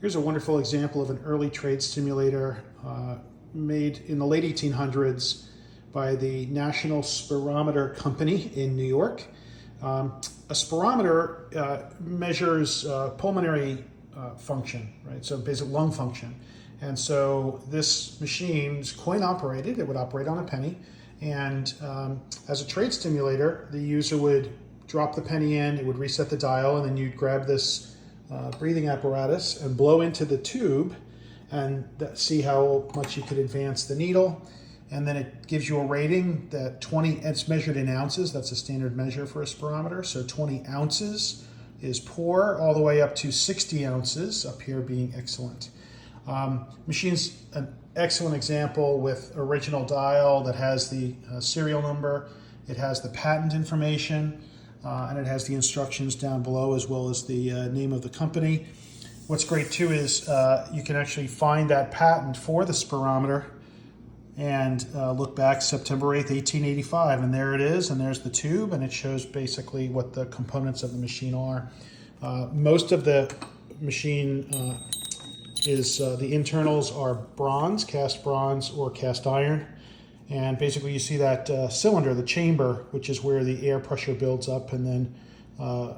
Here's a wonderful example of an early trade stimulator made in the late 1800s by the National Spirometer Company in New York. A spirometer measures pulmonary function, right? So basic lung function. And so this machine is coin operated. It would operate on a penny. And as a trade stimulator, the user would drop the penny in, it would reset the dial, and then you'd grab this breathing apparatus and blow into the tube and see how much you could advance the needle. And then it gives you a rating that it's measured in ounces. That's a standard measure for a spirometer. So 20 ounces is poor, all the way up to 60 ounces, up here being excellent. Machine's an excellent example with original dial that has the serial number, it has the patent information, and it has the instructions down below as well as the name of the company. What's great too is you can actually find that patent for the spirometer and look back September 8th, 1885, and there it is, and there's the tube, and it shows basically what the components of the machine are. Most of the machine the internals are bronze, cast bronze or cast iron, and basically you see that cylinder, the chamber, which is where the air pressure builds up and then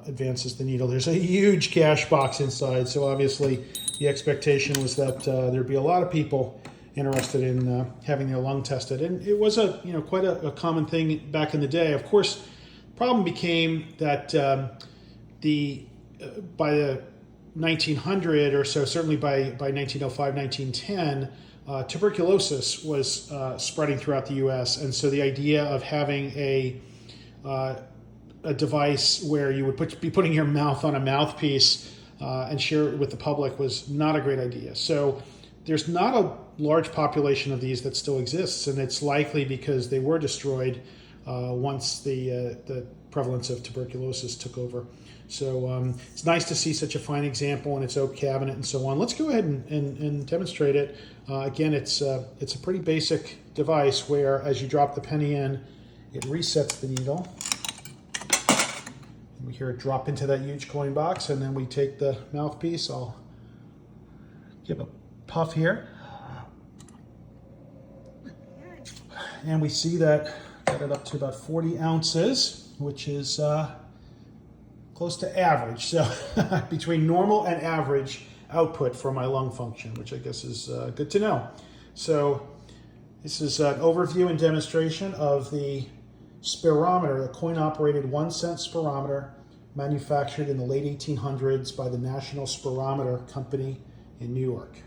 advances the needle. There's a huge cash box inside, so obviously the expectation was that there'd be a lot of people interested in having their lung tested, and it was quite a common thing back in the day. Of course, the problem became that by the 1900 or so, certainly by 1905, 1910, tuberculosis was spreading throughout the U.S., and so the idea of having a device where you would be putting your mouth on a mouthpiece and share it with the public was not a great idea. So there's not a large population of these that still exists, and it's likely because they were destroyed once the prevalence of tuberculosis took over. So it's nice to see such a fine example in its oak cabinet and so on. Let's go ahead and demonstrate it. Again, it's a pretty basic device where as you drop the penny in, it resets the needle. And we hear it drop into that huge coin box, and then we take the mouthpiece. I'll give a puff here. And we see that got it up to about 40 ounces, which is close to average. So between normal and average output for my lung function, which I guess is good to know. So this is an overview and demonstration of the spirometer, a coin-operated 1-cent spirometer manufactured in the late 1800s by the National Spirometer Company in New York.